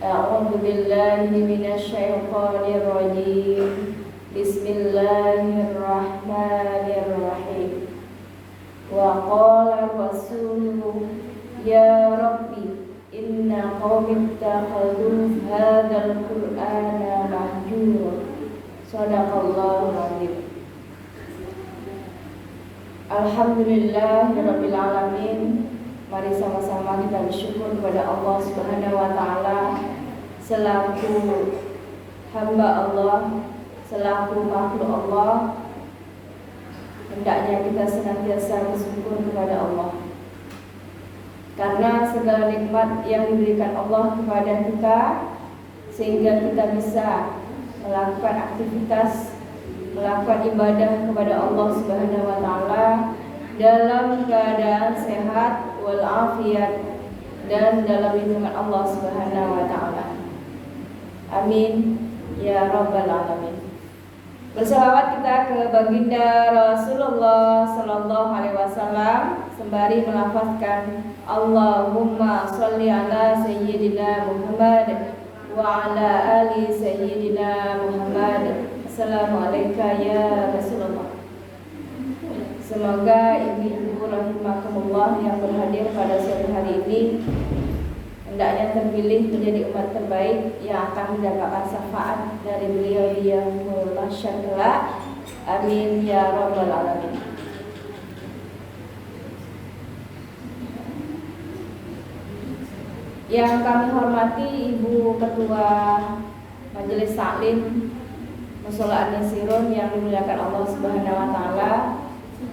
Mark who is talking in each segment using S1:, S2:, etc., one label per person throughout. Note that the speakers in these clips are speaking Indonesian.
S1: أعوذ بالله من الشيطان الرجيم. بسم الله الرحمن الرحيم. وقال الرسول يا ربي إن قوم اتخذوا هذا القرآن مهجورا. صدق الله العظيم. Alhamdulillahirabbil alamin. Mari sama-sama kita bersyukur kepada Allah Subhanahu wa taala selaku hamba Allah, selaku makhluk Allah. Hendaknya kita senantiasa bersyukur kepada Allah, karena segala nikmat yang diberikan Allah kepada kita sehingga kita bisa melakukan aktivitas, melakukan ibadah kepada Allah Subhanahu wa taala dalam keadaan sehat walafiat dan dalam lindungan Allah Subhanahu wa taala. Amin ya rabbal alamin. Berselawat kita ke baginda Rasulullah sallallahu alaihi wasallam sembari melafazkan Allahumma shalli ala sayyidina Muhammad wa ala ali sayyidina Muhammad. Assalamualaikum ya Rasulullah. Semoga ibu-ibu rahimakumullah yang berhadir pada sore hari ini hendaknya terpilih menjadi umat terbaik yang akan mendapatkan syafaat dari beliau yang mahsyar kelak. Amin ya rabbal alamin. Yang kami hormati Ibu Ketua Majelis Taklim Mushola An-Nisirun yang dimuliakan Allah Subhanahu wa taala.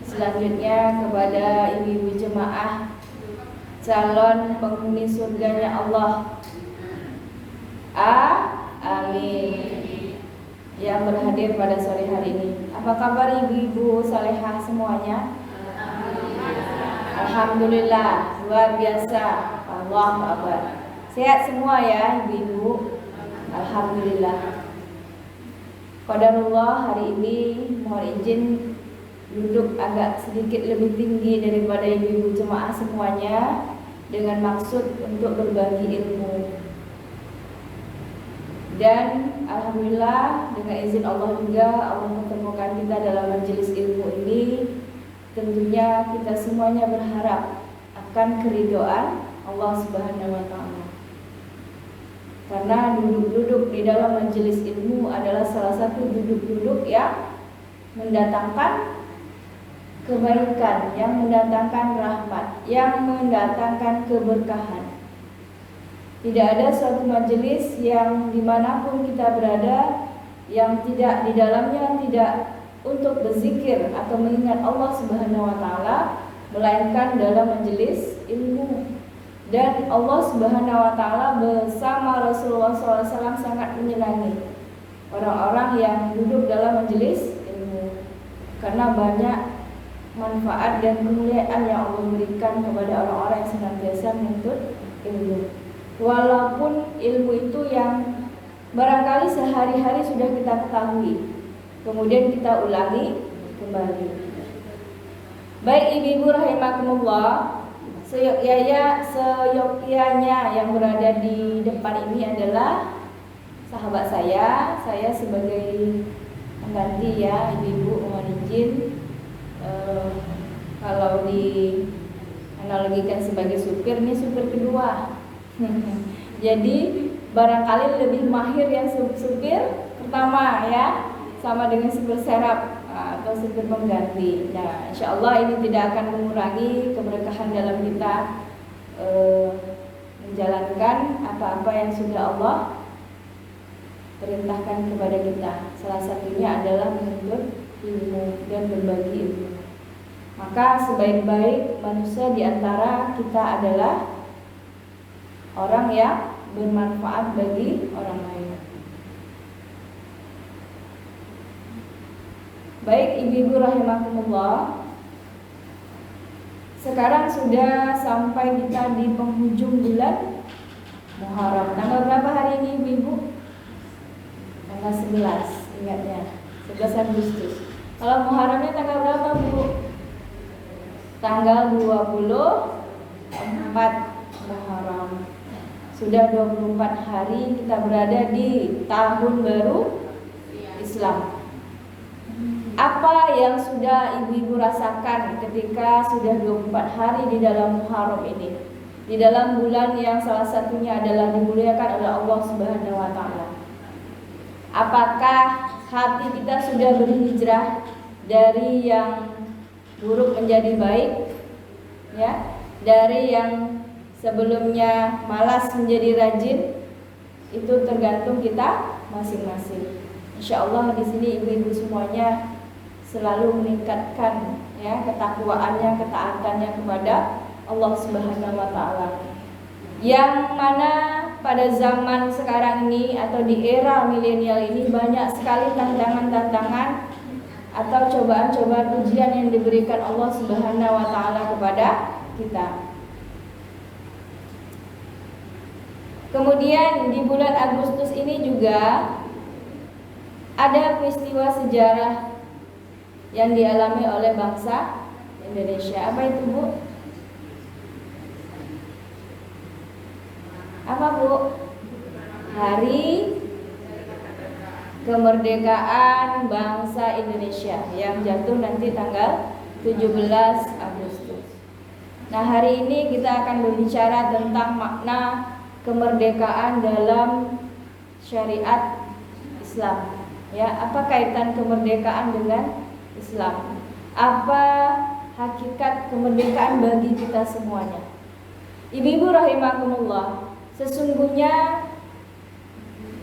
S1: Selanjutnya kepada ibu-ibu jemaah calon penghuni surganya Allah. Amin. Yang berhadir pada sore hari ini. Apa kabar ibu-ibu salehah semuanya? Alhamdulillah, luar biasa. Allahu akbar. Sehat semua ya ibu-ibu? Alhamdulillah. Qadarullah hari ini mohon izin duduk agak sedikit lebih tinggi daripada ibu-ibu jemaah semuanya dengan maksud untuk berbagi ilmu. Dan alhamdulillah dengan izin Allah juga Allah mempertemukan kita dalam majelis ilmu ini. Tentunya kita semuanya berharap akan keridhaan Allah Subhanahu wa taala. Karena duduk-duduk di dalam majelis ilmu adalah salah satu duduk-duduk yang mendatangkan kebaikan, yang mendatangkan rahmat, yang mendatangkan keberkahan. Tidak ada suatu majelis yang dimanapun kita berada yang tidak di dalamnya tidak untuk berzikir atau mengingat Allah Subhanahu wa taala, melainkan dalam majelis ilmu. Dan Allah Subhanahu wa taala bersama Rasulullah SAW sangat menyenangi orang-orang yang duduk dalam majelis ilmu, karena banyak manfaat dan kemuliaan yang Allah berikan kepada orang-orang yang senantiasa menuntut ilmu. Walaupun ilmu itu yang barangkali sehari-hari sudah kita ketahui, kemudian kita ulangi kembali. Baik ibu-ibu rahimakumullah, seyogyanya yang berada di depan ini adalah sahabat saya. Saya sebagai pengganti ya ibu-ibu, mohon izin. Kalau di analogikan sebagai supir, ini supir kedua. Jadi barangkali lebih mahir yang supir pertama ya, sama dengan supir serap atau supir pengganti. Nah, insya Allah ini tidak akan mengurangi keberkahan dalam kita menjalankan apa-apa yang sudah Allah perintahkan kepada kita. Salah satunya adalah menuntut ilmu dan berbagi ilmu. Maka sebaik-baik manusia di antara kita adalah orang yang bermanfaat bagi orang lain. Baik ibu-ibu rahimakumullah, sekarang sudah sampai kita di penghujung bulan Muharram. Tanggal berapa hari ini ibu-ibu? Tanggal 11, ingatnya 11 Agustus. Kalau Muharramnya tanggal berapa Bu? Tanggal 24 Muharram. Sudah 24 hari kita berada di tahun baru Islam. Apa yang sudah ibu-ibu rasakan ketika sudah 24 hari di dalam Muharram ini? Di dalam bulan yang salah satunya adalah dimuliakan oleh Allah Subhanahu wa taala. Apakah hati kita sudah berhijrah dari yang buruk menjadi baik? Ya, dari yang sebelumnya malas menjadi rajin? Itu tergantung kita masing-masing. Insya Allah di sini ibu-ibu semuanya selalu meningkatkan ya ketakwaannya, ketaatannya kepada Allah Subhanahu wa taala. Yang mana pada zaman sekarang ini atau di era milenial ini banyak sekali tantangan-tantangan atau cobaan-cobaan ujian yang diberikan Allah Subhanahu wa taala kepada kita. Kemudian di bulan Agustus ini juga ada peristiwa sejarah yang dialami oleh bangsa Indonesia. Apa itu, Bu? Apa, Bu? Hari kemerdekaan bangsa Indonesia yang jatuh nanti tanggal 17 Agustus. Nah, hari ini kita akan berbicara tentang makna kemerdekaan dalam syariat Islam. Ya, apa kaitan kemerdekaan dengan Islam? Apa hakikat kemerdekaan bagi kita semuanya? Ibu-ibu rahimakumullah, sesungguhnya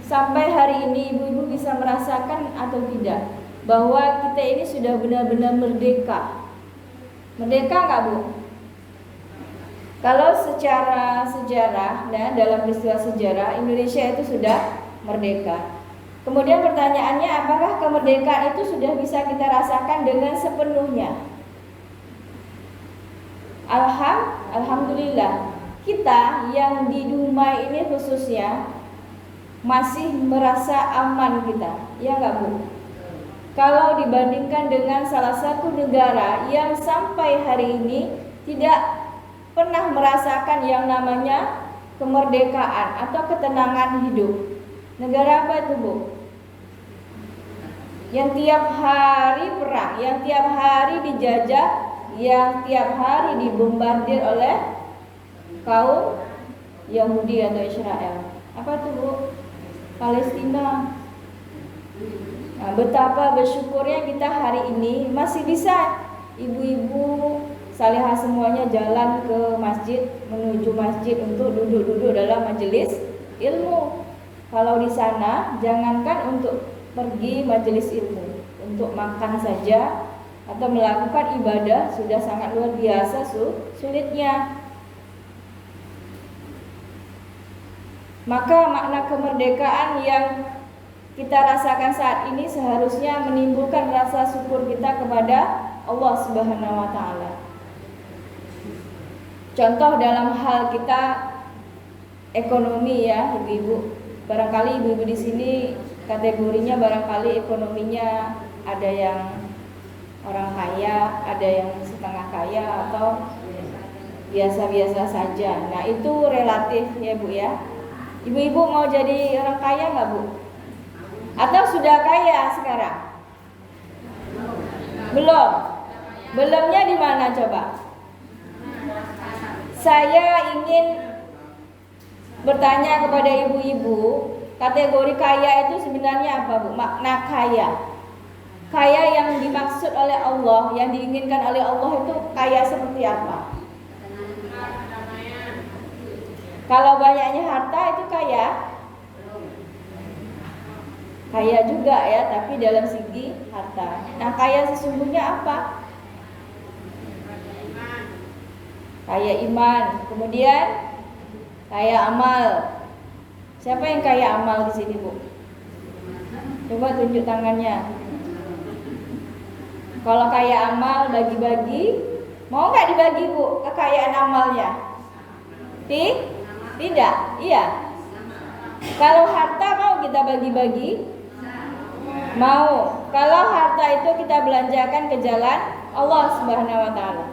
S1: sampai hari ini ibu-ibu bisa merasakan atau tidak bahwa kita ini sudah benar-benar merdeka. Merdeka nggak, Bu? Kalau secara sejarah, nah, dalam peristiwa sejarah Indonesia itu sudah merdeka. Kemudian pertanyaannya, apakah kemerdekaan itu sudah bisa kita rasakan dengan sepenuhnya? Alhamdulillah, kita yang di Dumai ini khususnya masih merasa aman kita, ya nggak, Bu? Kalau dibandingkan dengan salah satu negara yang sampai hari ini tidak pernah merasakan yang namanya kemerdekaan atau ketenangan hidup. Negara apa itu, Bu? Yang tiap hari perang, yang tiap hari dijajah, yang tiap hari dibombardir oleh kaum Yahudi atau Israel. Apa itu, Bu? Palestina. Nah, betapa bersyukurnya kita hari ini masih bisa ibu-ibu salihah semuanya jalan ke masjid, menuju masjid untuk duduk-duduk dalam majelis ilmu. Kalau di sana jangankan untuk pergi majelis ilmu, untuk makan saja atau melakukan ibadah sudah sangat luar biasa sulitnya. Maka makna kemerdekaan yang kita rasakan saat ini seharusnya menimbulkan rasa syukur kita kepada Allah Subhanahu wa taala. Contoh dalam hal kita ekonomi ya, ibu-ibu. Barangkali ibu-ibu di sini kategorinya barangkali ekonominya ada yang orang kaya, ada yang setengah kaya atau biasa-biasa saja. Nah, itu relatif ya, Bu ya. Ibu-ibu mau jadi orang kaya nggak, Bu? Atau sudah kaya sekarang? Belum. Belumnya di mana coba? Saya ingin bertanya kepada ibu-ibu, kategori kaya itu sebenarnya apa, Bu? Makna kaya. Kaya yang dimaksud oleh Allah, yang diinginkan oleh Allah itu kaya seperti apa? Kalau banyaknya harta itu kaya? Kaya juga ya, tapi dalam segi harta. Nah, kaya sesungguhnya apa? Kaya iman. Kemudian kaya amal. Siapa yang kaya amal di sini, Bu? Coba tunjuk tangannya. Kalau kaya amal bagi-bagi, mau nggak dibagi, Bu, kekayaan amalnya? Tidak, iya. Kalau harta mau kita bagi-bagi? Mau. Kalau harta itu kita belanjakan ke jalan Allah Subhanahu wa taala.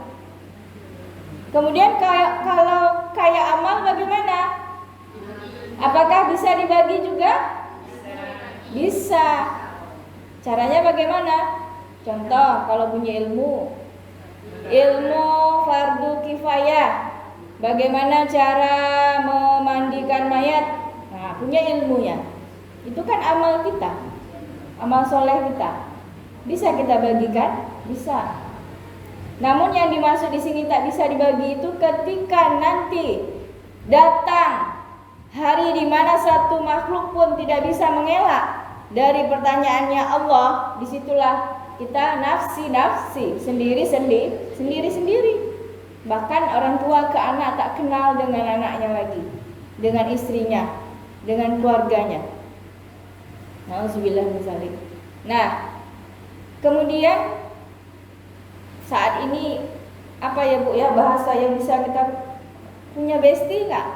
S1: Kemudian kalau kaya amal bagaimana? Apakah bisa dibagi juga? Bisa. Caranya bagaimana? Contoh, kalau punya ilmu fardu kifayah, bagaimana cara memandikan mayat? Nah, punya ilmunya. Itu kan amal kita, amal soleh kita. Bisa kita bagikan? Bisa. Namun yang dimaksud di sini tak bisa dibagi itu ketika nanti datang hari di mana satu makhluk pun tidak bisa mengelak dari pertanyaannya Allah, disitulah kita nafsi sendiri. Bahkan orang tua ke anak tak kenal dengan anaknya lagi, dengan istrinya, dengan keluarganya. Nauzubillah min dzalik. Nah, kemudian saat ini apa ya Bu ya, bahasa yang bisa kita punya bestie nggak?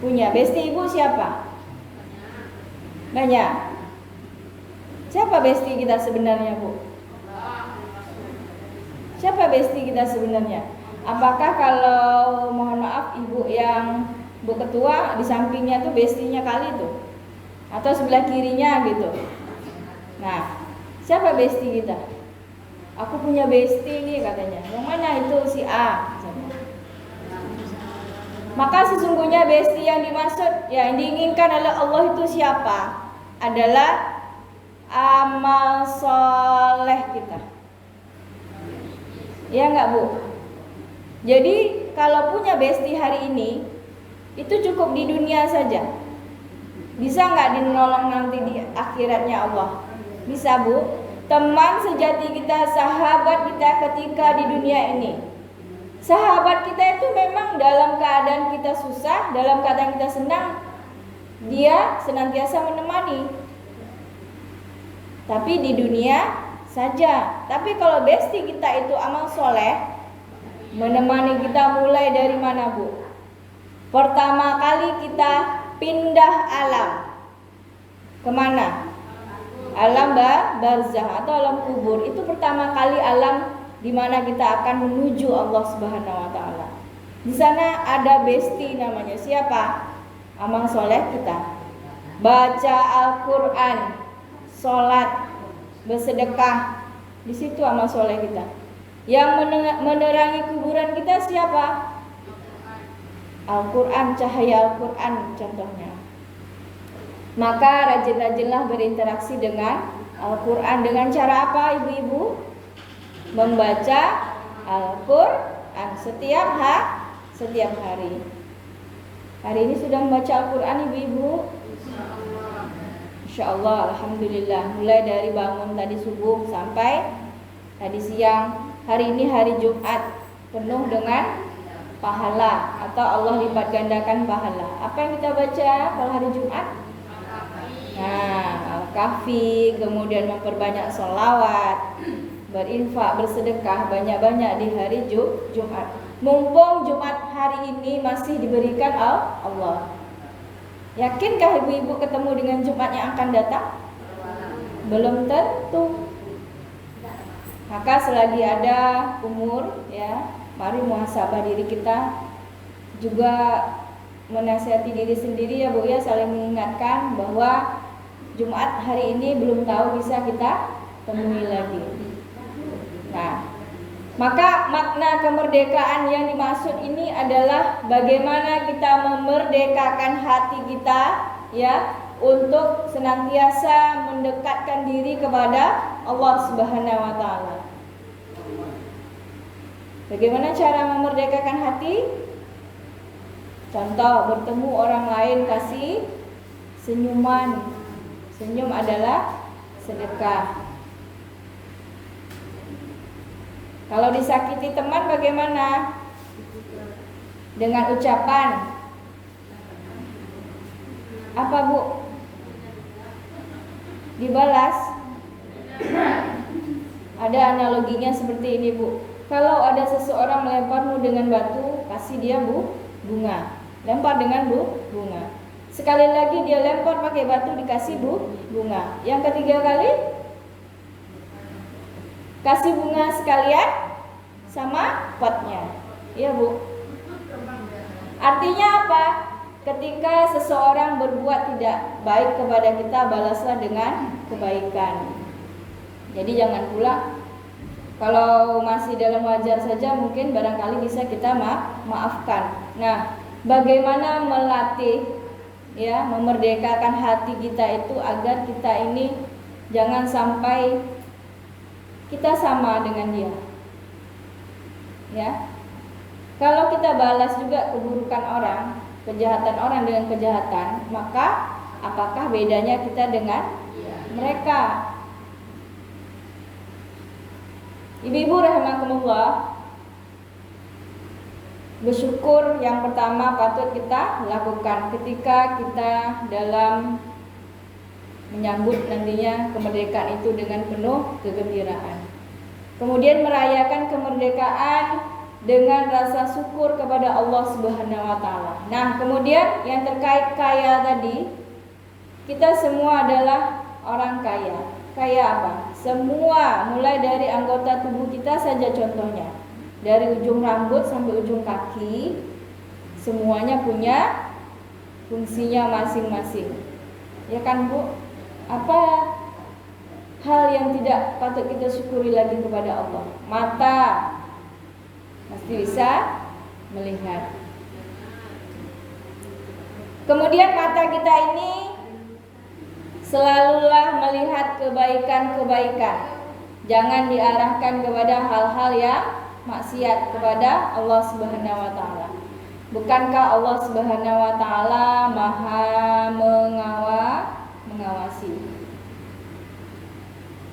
S1: Punya bestie Ibu siapa? Banyak. Siapa bestie kita sebenarnya Bu? Siapa bestie kita sebenarnya? Apakah kalau mohon maaf Ibu yang Bu Ketua di sampingnya tuh bestinya kali tuh? Atau sebelah kirinya gitu? Nah, siapa bestie kita? Aku punya bestie nih katanya. Yang mana itu? Si A. Maka sesungguhnya bestie yang dimaksud, yang diinginkan oleh Allah itu siapa? Adalah amal soleh kita. Ya enggak Bu? Jadi kalau punya bestie hari ini, itu cukup di dunia saja. Bisa enggak dinolong nanti di akhiratnya Allah? Bisa Bu. Teman sejati kita, sahabat kita ketika di dunia ini. Sahabat kita itu memang dalam keadaan kita susah, dalam keadaan kita senang, dia senantiasa menemani. Tapi di dunia saja. Tapi kalau bestie kita itu amal soleh, menemani kita mulai dari mana Bu? Pertama kali kita pindah alam. Kemana? Alam barzah atau alam kubur. Itu pertama kali alam di mana kita akan menuju Allah Subhanahu wa taala. Di sana ada bestie namanya siapa? Amal soleh kita. Baca Al-Qur'an, salat, bersedekah. Di situ amal soleh kita. Yang menerangi kuburan kita siapa? Al-Qur'an, cahaya Al-Qur'an contohnya. Maka rajin-rajinlah berinteraksi dengan Al-Qur'an. Dengan cara apa ibu-ibu? Membaca Al-Qur'an setiap hari. Hari ini sudah membaca Al-Qur'an ibu-ibu? Insyaallah, alhamdulillah. Mulai dari bangun tadi subuh sampai tadi siang. Hari ini hari Jumat, penuh dengan pahala atau Allah lipat gandakan pahala. Apa yang kita baca kalau hari Jumat? Nah, Al-Kahfi, kemudian memperbanyak sholawat, berinfak, bersedekah banyak-banyak di hari Jumat. Mumpung Jumat hari ini masih diberikan Allah. Yakinkah ibu-ibu ketemu dengan Jumat yang akan datang? Belum tentu. Maka selagi ada umur, ya, mari muhasabah diri kita, juga menasihati diri sendiri ya Bu ya, saling mengingatkan bahwa Jumat hari ini belum tahu bisa kita temui lagi. Nah, maka makna kemerdekaan yang dimaksud ini adalah bagaimana kita memerdekakan hati kita ya untuk senantiasa mendekatkan diri kepada Allah Subhanahu wa taala. Bagaimana cara memerdekakan hati? Contoh, bertemu orang lain kasih senyuman. Senyum adalah sedekah. Kalau disakiti teman bagaimana? Dengan ucapan apa Bu? Dibalas. Ada analoginya seperti ini Bu. Kalau ada seseorang melemparmu dengan batu, kasih dia bunga. Lempar dengan bunga. Sekali lagi dia lempar pakai batu, dikasih bunga. Yang ketiga kali kasih bunga sekalian sama potnya. Iya Bu. Artinya apa? ketika seseorang berbuat tidak baik kepada kita, balaslah dengan kebaikan. Jadi jangan pula kalau masih dalam wajar saja mungkin barangkali bisa kita maafkan. Nah, bagaimana melatih ya, memerdekakan hati kita itu agar kita ini jangan sampai kita sama dengan dia. Ya. Kalau kita balas juga keburukan orang, kejahatan orang dengan kejahatan, maka apakah bedanya kita dengan mereka? Ibu-ibu rahimakumullah, bersyukur yang pertama patut kita lakukan ketika kita dalam menyambut nantinya kemerdekaan itu dengan penuh kegembiraan. Kemudian merayakan kemerdekaan dengan rasa syukur kepada Allah Subhanahu wa taala. Nah, kemudian yang terkait kaya tadi, kita semua adalah orang kaya. Kaya apa? Semua, mulai dari anggota tubuh kita saja contohnya. Dari ujung rambut sampai ujung kaki, semuanya punya fungsinya masing-masing. Ya kan, Bu? Apa hal yang tidak patut kita syukuri lagi kepada Allah? Mata pasti bisa melihat. Kemudian mata kita ini selalulah melihat kebaikan-kebaikan. Jangan diarahkan kepada hal-hal yang maksiat kepada Allah Subhanahu wa taala. Bukankah Allah Subhanahu wa taala Maha mengawasi?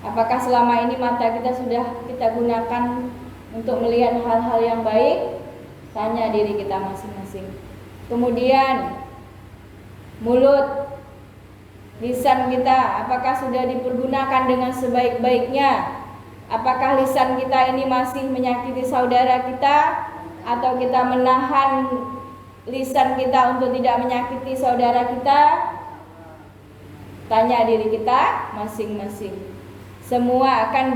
S1: Apakah selama ini mata kita sudah kita gunakan untuk melihat hal-hal yang baik? Tanya diri kita masing-masing. Kemudian mulut, lisan kita, apakah sudah dipergunakan dengan sebaik-baiknya? Apakah lisan kita ini masih menyakiti saudara kita, atau kita menahan lisan kita untuk tidak menyakiti saudara kita? Tanya diri kita masing-masing. Semua akan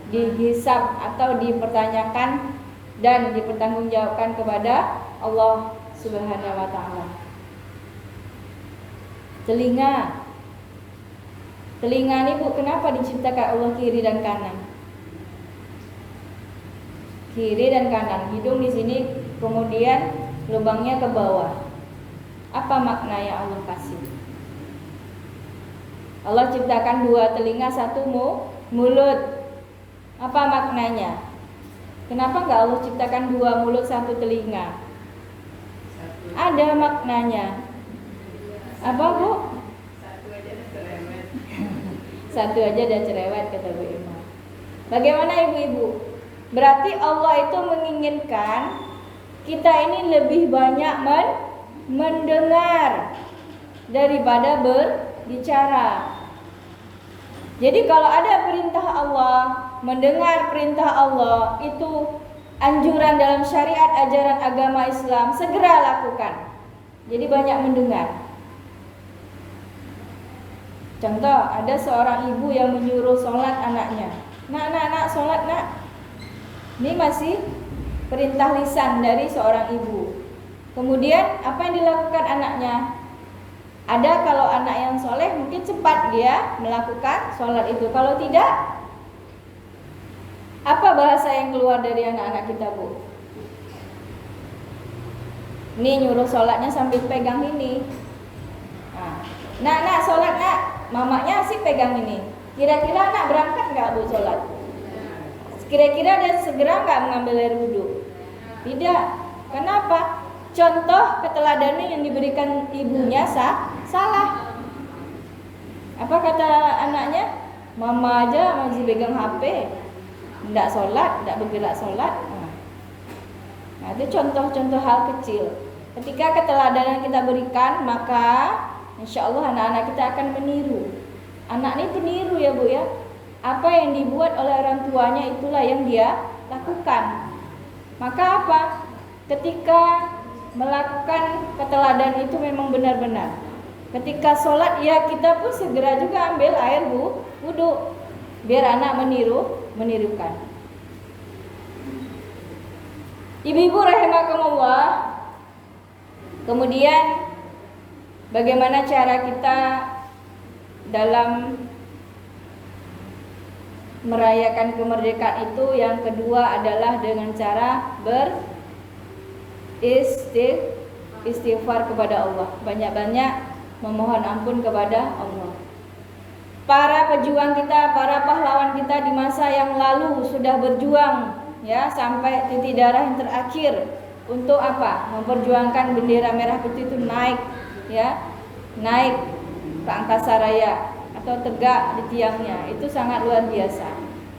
S1: dihisab atau dipertanyakan dan dipertanggungjawabkan kepada Allah Subhanahu wa taala. Telinga ini, Bu, kenapa diciptakan Allah kiri dan kanan? Kiri dan kanan. Hidung di sini, kemudian lubangnya ke bawah. Apa makna yang Allah kasih? Allah ciptakan dua telinga, satu mulut. Apa maknanya? Kenapa enggak Allah ciptakan dua mulut, satu telinga? Ada maknanya. Apa, Bu? Satu aja dah cerewet, kata Bu Imam. Bagaimana ibu-ibu? Berarti Allah itu menginginkan kita ini lebih banyak mendengar daripada berbicara. Jadi kalau ada perintah Allah, mendengar perintah Allah, itu anjuran dalam syariat ajaran agama Islam, segera lakukan. Jadi banyak mendengar. Contoh, ada seorang ibu yang menyuruh sholat anaknya. Nak, sholat nak. Ini masih perintah lisan dari seorang ibu. Kemudian apa yang dilakukan anaknya? Ada kalau anak yang soleh mungkin cepat dia melakukan sholat itu. Kalau tidak, apa bahasa yang keluar dari anak-anak kita, Bu? Ini nyuruh sholatnya sambil pegang ini. Nak, sholat nak. Mamanya sih pegang ini. Kira-kira anak berangkat nggak, Bu, sholat? Kira-kira dia segera nggak mengambil air wudhu? Tidak. Kenapa? Contoh keteladanan yang diberikan ibunya salah. Apa kata anaknya? Mama aja masih pegang HP, nggak sholat, nggak bergerak sholat. Nah, itu contoh-contoh hal kecil. Ketika keteladanan kita berikan, maka insya Allah anak-anak kita akan meniru. Anak ini peniru ya, Bu ya. Apa yang dibuat oleh orang tuanya itulah yang dia lakukan. Maka apa? Ketika melakukan keteladanan itu memang benar-benar. Ketika sholat ya kita pun segera juga ambil air wudhu, biar anak menirukan. Ibu-ibu rahimakumullah, Kemudian bagaimana cara kita dalam merayakan kemerdekaan itu? Yang kedua adalah dengan cara beristighfar kepada Allah, banyak-banyak memohon ampun kepada Allah. Para pejuang kita, para pahlawan kita di masa yang lalu sudah berjuang ya sampai titik darah yang terakhir untuk apa? Memperjuangkan bendera merah putih itu naik ya, naik ke angkasa raya atau tegak di tiangnya. Itu sangat luar biasa.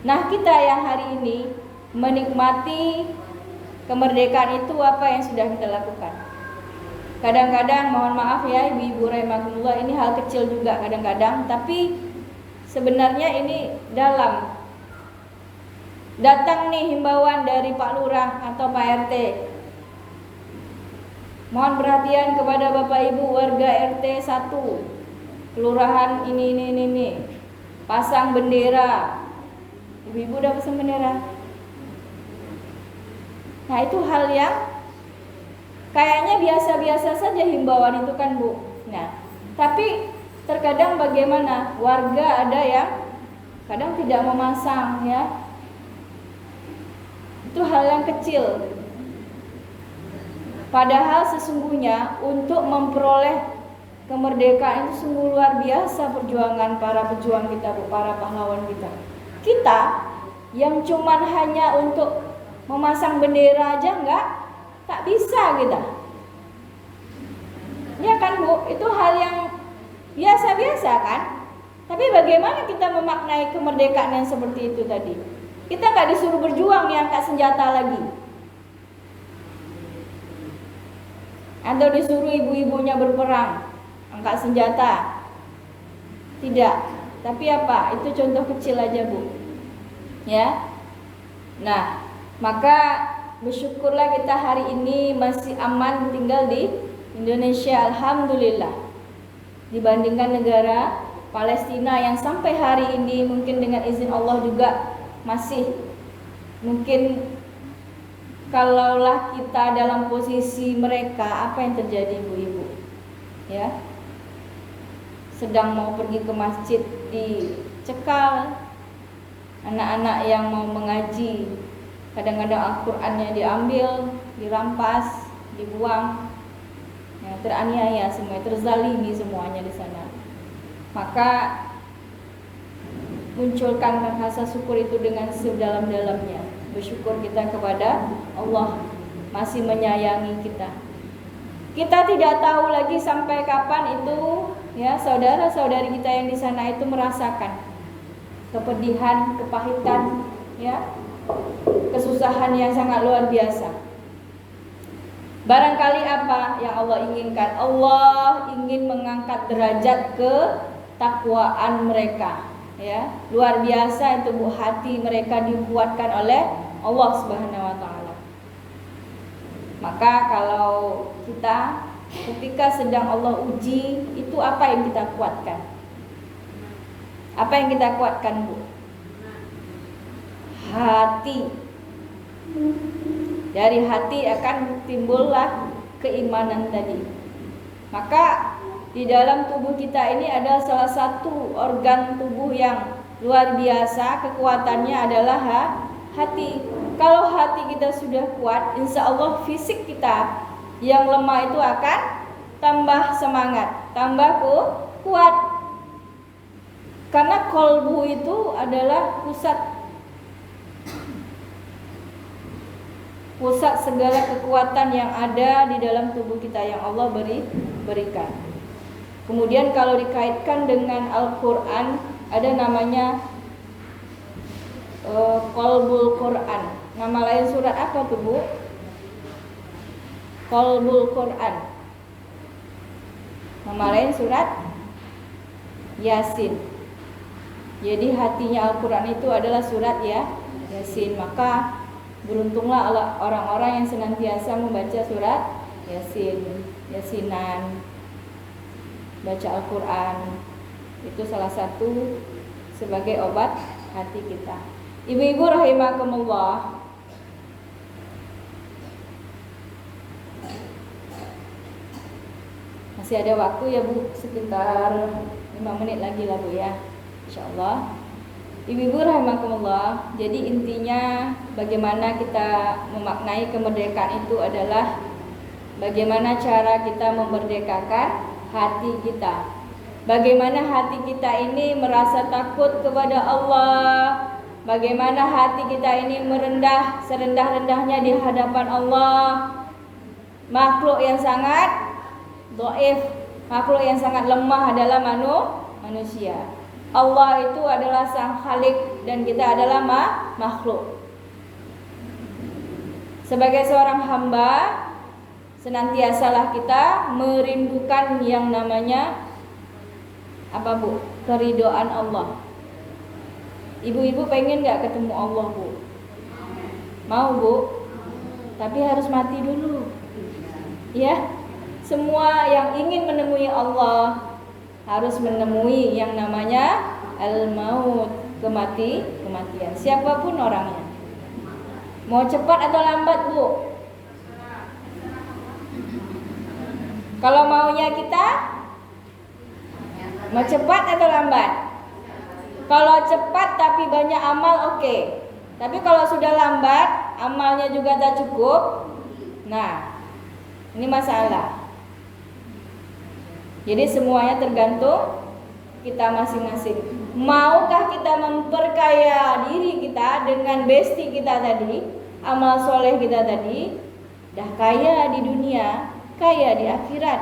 S1: Nah, kita yang hari ini menikmati kemerdekaan itu, apa yang sudah kita lakukan? Kadang-kadang, mohon maaf ya ibu-ibu rahimakumullah, ini hal kecil juga kadang-kadang, tapi sebenarnya ini dalam. Datang nih himbauan dari Pak Lurah atau Pak RT, mohon perhatian kepada Bapak Ibu warga RT 1 kelurahan ini, pasang bendera. Ibu-ibu udah pasang bendera? Nah, itu hal yang kayaknya biasa-biasa saja himbauan itu kan, Bu. Nah, tapi terkadang bagaimana? Warga ada yang kadang tidak memasang ya. Itu hal yang kecil. Padahal sesungguhnya untuk memperoleh kemerdekaan itu sungguh luar biasa perjuangan para pejuang kita, para pahlawan kita. Kita yang cuman hanya untuk memasang bendera aja tak bisa kita. Ya kan, Bu? Itu hal yang biasa-biasa kan? Tapi bagaimana kita memaknai kemerdekaan yang seperti itu tadi? Kita nggak disuruh berjuang nih angkat senjata lagi, atau disuruh ibu-ibunya berperang angkat senjata. Tidak. Tapi apa? Itu contoh kecil aja, Bu. Ya. Nah, maka bersyukurlah kita hari ini masih aman tinggal di Indonesia, alhamdulillah. Dibandingkan negara Palestina yang sampai hari ini mungkin dengan izin Allah juga masih mungkin, kalaulah kita dalam posisi mereka, apa yang terjadi ibu-ibu? Ya. Sedang mau pergi ke masjid dicekal, anak-anak yang mau mengaji kadang-kadang Al-Qur'annya diambil, dirampas, dibuang. Ya, teraniaya semua, terzalimi semuanya di sana. Maka munculkan rasa syukur itu dengan sedalam-dalamnya. Bersyukur kita kepada Allah masih menyayangi kita. Kita tidak tahu lagi sampai kapan itu ya saudara-saudari kita yang di sana itu merasakan kepedihan, kepahitan, ya, kesusahan yang sangat luar biasa. Barangkali apa yang Allah inginkan? Allah ingin mengangkat derajat ketakwaan mereka. Ya, luar biasa itu, Bu, hati mereka dikuatkan oleh Allah Subhanahu wa taala. Maka kalau kita ketika sedang Allah uji, itu apa yang kita kuatkan? Apa yang kita kuatkan, Bu? Hati. Dari hati akan timbullah keimanan tadi. Maka di dalam tubuh kita ini ada salah satu organ tubuh yang luar biasa, kekuatannya adalah hati. Kalau hati kita sudah kuat, insya Allah fisik kita yang lemah itu akan tambah semangat, tambah kuat. Karena kolbu itu adalah pusat segala kekuatan yang ada di dalam tubuh kita yang Allah berikan. Kemudian kalau dikaitkan dengan Al-Quran, ada namanya Qalbul Quran. Nama lain surat apa tuh, Bu? Qalbul Quran. Nama lain surat Yasin. Jadi hatinya Al-Quran itu adalah surat Yasin. Maka beruntunglah orang-orang yang senantiasa membaca surat Yasin, Yasinan, baca Al-Quran. Itu salah satu sebagai obat hati kita. Ibu-ibu rahimakumullah, Masih ada waktu ya Bu, sekitar 5 menit lagi lah Bu ya, insyaallah. Ibu-ibu rahimakumullah, jadi intinya bagaimana kita memaknai kemerdekaan itu adalah bagaimana cara kita memerdekakan hati kita. Bagaimana hati kita ini merasa takut kepada Allah, bagaimana hati kita ini merendah serendah-rendahnya di hadapan Allah. Makhluk yang sangat dhaif, makhluk yang sangat lemah adalah manusia. Allah itu adalah sang khalik dan kita adalah makhluk. Sebagai seorang hamba, senantiasalah kita merindukan yang namanya apa Bu? Keridhaan Allah. Ibu-ibu pengen gak ketemu Allah Bu? Mau Bu? Tapi harus mati dulu. Ya, semua yang ingin menemui Allah harus menemui yang namanya al-maut, kematian. Siapapun orangnya. Mau cepat atau lambat Bu? Kalau maunya kita mau cepat atau lambat? Kalau cepat tapi banyak amal oke. Tapi kalau sudah lambat, amalnya juga tak cukup. Nah, ini masalah. Jadi semuanya tergantung kita masing-masing. Maukah kita memperkaya diri kita dengan besti kita tadi, amal soleh kita tadi, dah kaya di dunia, kaya di akhirat.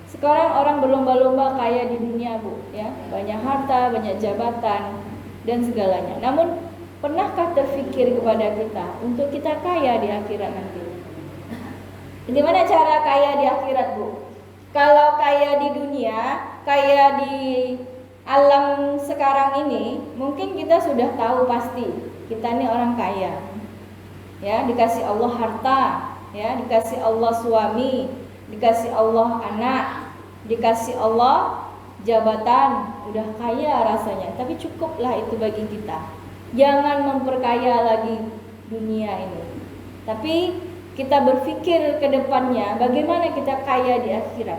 S1: Sekarang orang berlomba-lomba kaya di dunia Bu, ya, banyak harta, banyak jabatan dan segalanya. Namun pernahkah terfikir kepada kita untuk kita kaya di akhirat nanti? Gimana cara kaya di akhirat Bu? Kalau kaya di dunia, kaya di alam sekarang ini, mungkin kita sudah tahu pasti kita ini orang kaya. Ya, dikasih Allah harta, ya, dikasih Allah suami, dikasih Allah anak, dikasih Allah jabatan, udah kaya rasanya. Tapi cukuplah itu bagi kita. Jangan memperkaya lagi dunia ini. Tapi kita berpikir ke depannya bagaimana kita kaya di akhirat.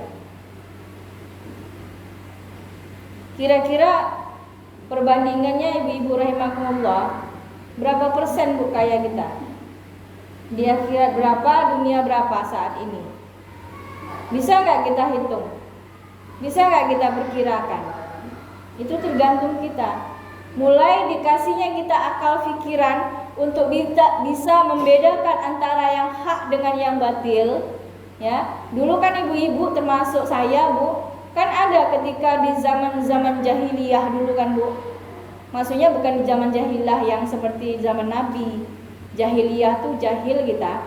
S1: Kira-kira perbandingannya ibu-ibu rahimakumullah, berapa persen Bu kaya kita? Di akhirat berapa, dunia berapa saat ini? Bisa nggak kita hitung? Bisa nggak kita perkirakan? Itu tergantung kita. Mulai dikasihnya kita akal pikiran untuk bisa membedakan antara yang hak dengan yang batil. Ya, dulu kan ibu-ibu termasuk saya Bu, kan ada ketika di zaman jahiliyah dulu kan Bu. Maksudnya bukan di zaman jahiliyah yang seperti zaman Nabi. Jahiliyah tuh jahil kita.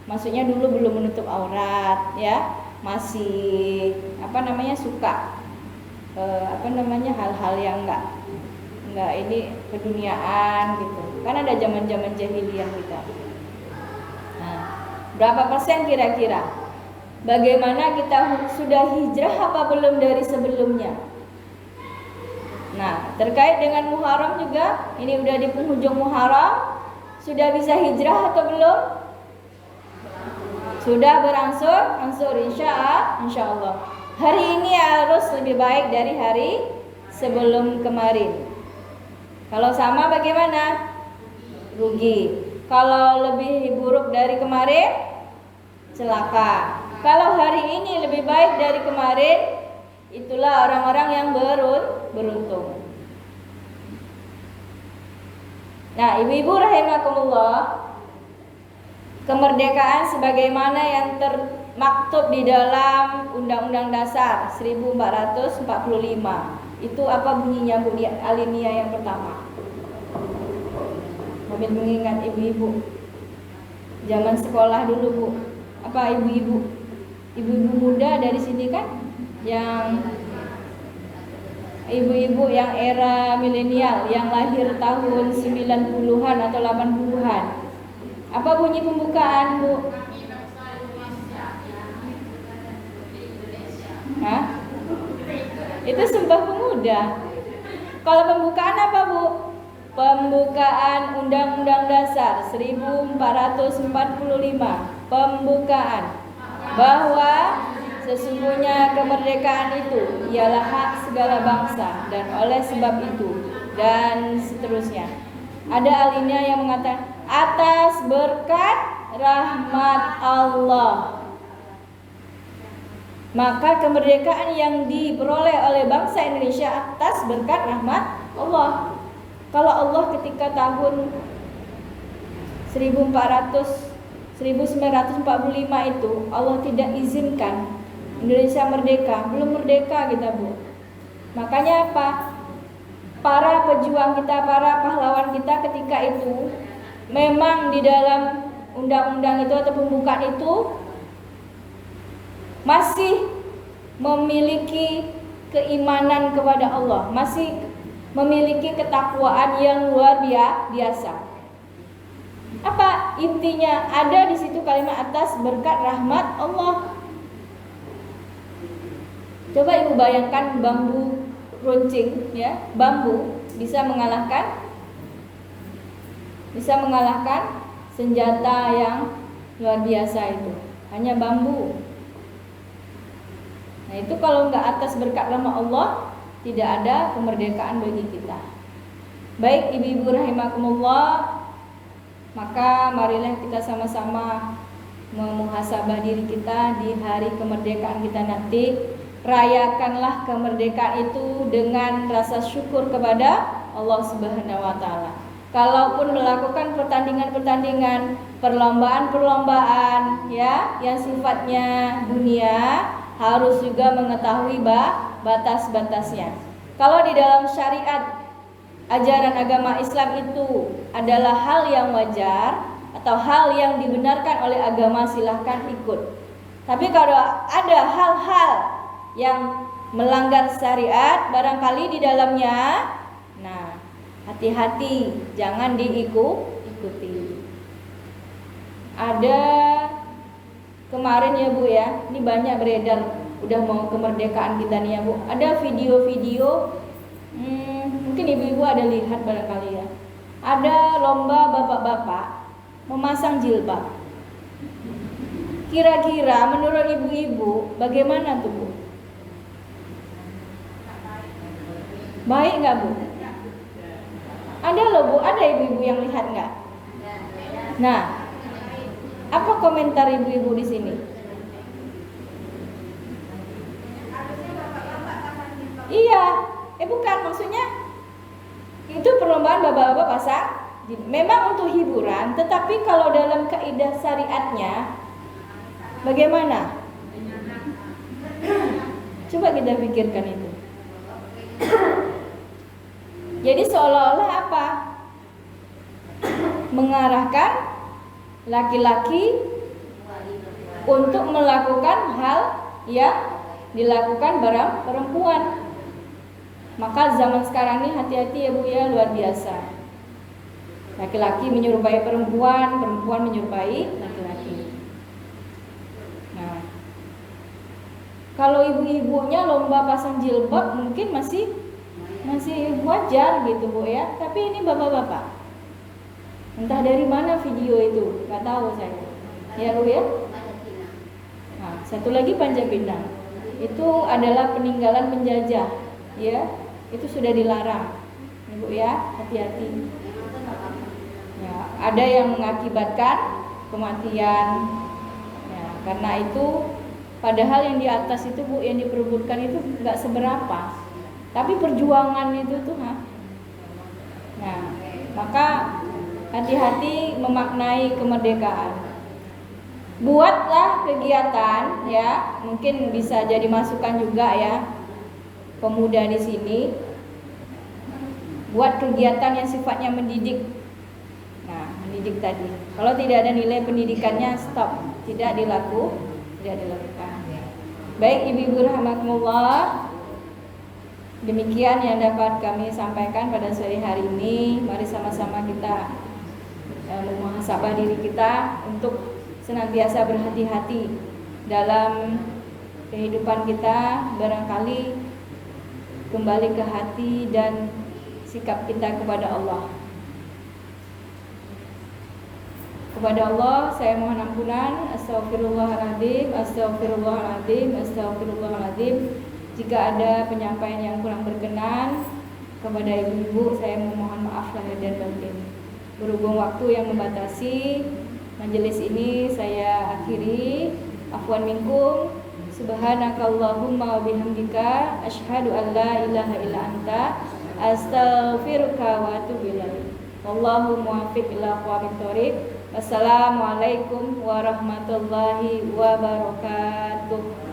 S1: Maksudnya dulu belum menutup aurat, ya, masih suka hal-hal yang enggak ini keduniaan gitu. Kan ada zaman-zaman jahiliyah kita. Nah, berapa persen kira-kira? Bagaimana kita sudah hijrah apa belum dari sebelumnya? Nah, terkait dengan Muharram juga, ini udah di penghujung Muharram, sudah bisa hijrah atau belum? Sudah berangsur insya Allah. Hari ini harus lebih baik dari hari sebelum kemarin. Kalau sama bagaimana? Rugi. Kalau lebih buruk dari kemarin, celaka. Kalau hari ini lebih baik dari kemarin, itulah orang-orang yang beruntung. Nah, ibu-ibu rahimakumullah, kemerdekaan sebagaimana yang termaktub di dalam Undang-Undang Dasar 1445. Itu apa bunyinya Bu di alinea yang pertama? Sambil mengingat ibu-ibu zaman sekolah dulu Bu. Apa ibu-ibu muda dari sini kan, yang ibu-ibu yang era milenial, yang lahir tahun 90-an atau 80-an. Apa bunyi pembukaan Bu? Hah? Itu Sumpah Pemuda. Kalau pembukaan apa Bu? Pembukaan Undang-Undang Dasar 1445. Pembukaan bahwa sesungguhnya kemerdekaan itu ialah hak segala bangsa dan oleh sebab itu dan seterusnya. Ada alinea yang mengatakan atas berkat rahmat Allah. Maka kemerdekaan yang diperoleh oleh bangsa Indonesia atas berkat rahmat Allah. Kalau Allah ketika tahun 1945 itu Allah tidak izinkan Indonesia merdeka, belum merdeka kita, Bu. Makanya apa? Para pejuang kita, para pahlawan kita ketika itu memang di dalam undang-undang itu atau pembukaan itu masih memiliki keimanan kepada Allah, masih memiliki ketakwaan yang luar biasa. Apa intinya? Ada di situ kalimat atas berkat rahmat Allah. Coba Ibu bayangkan bambu runcing, ya, bambu bisa mengalahkan senjata yang luar biasa itu. Hanya bambu. Nah itu kalau nggak atas berkat rahmat Allah, tidak ada kemerdekaan bagi kita. Baik ibu-ibu rahimakumullah, maka marilah kita sama-sama memuhasabah diri kita di hari kemerdekaan kita nanti. Rayakanlah kemerdekaan itu dengan rasa syukur kepada Allah Subhanahu wa taala. Kalaupun melakukan pertandingan-pertandingan, perlombaan-perlombaan ya yang sifatnya dunia, harus juga mengetahui batas-batasnya. Kalau di dalam syariat ajaran agama Islam itu adalah hal yang wajar atau hal yang dibenarkan oleh agama, silahkan ikut. Tapi kalau ada hal-hal yang melanggar syariat barangkali di dalamnya, nah hati-hati, jangan diikuti. Ada kemarin ya Bu ya, ini banyak beredar, udah mau kemerdekaan kita nih ya Bu. Ada video-video, mungkin ibu-ibu ada lihat barangkali ya. Ada lomba bapak-bapak memasang jilbab. Kira-kira menurut ibu-ibu bagaimana tuh Bu? Baik nggak Bu? Ada loh Bu, ada ibu-ibu yang lihat nggak? Nah, apa komentar ibu-ibu di sini? Iya, bukan, maksudnya itu perlombaan bapak-bapak pasang. Memang untuk hiburan, tetapi kalau dalam kaidah syariatnya bagaimana? Coba kita pikirkan itu. Jadi seolah-olah apa? Mengarahkan laki-laki untuk melakukan hal yang dilakukan perempuan. Maka zaman sekarang ini hati-hati ya Bu ya, luar biasa. Laki-laki menyerupai perempuan, perempuan menyerupai laki-laki. Nah, kalau ibu-ibunya lomba pasang jilbab mungkin masih wajar gitu Bu ya. Tapi ini bapak-bapak, entah dari mana video itu, nggak tahu saya. Ya Bu ya. Nah, satu lagi Panjat Pinang. Itu adalah peninggalan penjajah, ya. Itu sudah dilarang. Ibu ya, hati-hati. Ya, ada yang mengakibatkan kematian. Ya, karena itu padahal yang di atas itu Bu, yang diperebutkan itu nggak seberapa. Tapi perjuangan itu tuh, Nah, maka hati-hati memaknai kemerdekaan. Buatlah kegiatan ya, mungkin bisa jadi masukan juga ya pemuda di sini. Buat kegiatan yang sifatnya mendidik. Nah, mendidik tadi. Kalau tidak ada nilai pendidikannya, stop, tidak dilakukan. Baik ibu-ibu rahimakumullah, demikian yang dapat kami sampaikan pada sore hari ini. Mari sama-sama kita memuhasabah diri kita untuk senantiasa berhati-hati dalam kehidupan kita. Barangkali kembali ke hati dan sikap kita kepada Allah. Kepada Allah saya mohon ampunan. Astagfirullahaladzim, astagfirullahaladzim, astagfirullahaladzim. Jika ada penyampaian yang kurang berkenan kepada ibu-ibu, saya memohon maaf lahir dan batin. Berhubung waktu yang membatasi, majelis ini saya akhiri. Afwan minkum. Subhanakallahumma wa bihamdika asyhadu an la ilaha illa anta astaghfiruka wa atubu ilaik. Wallahu muwaffiq ila aqwamit thoriq. Wassalamualaikum warahmatullahi wabarakatuh.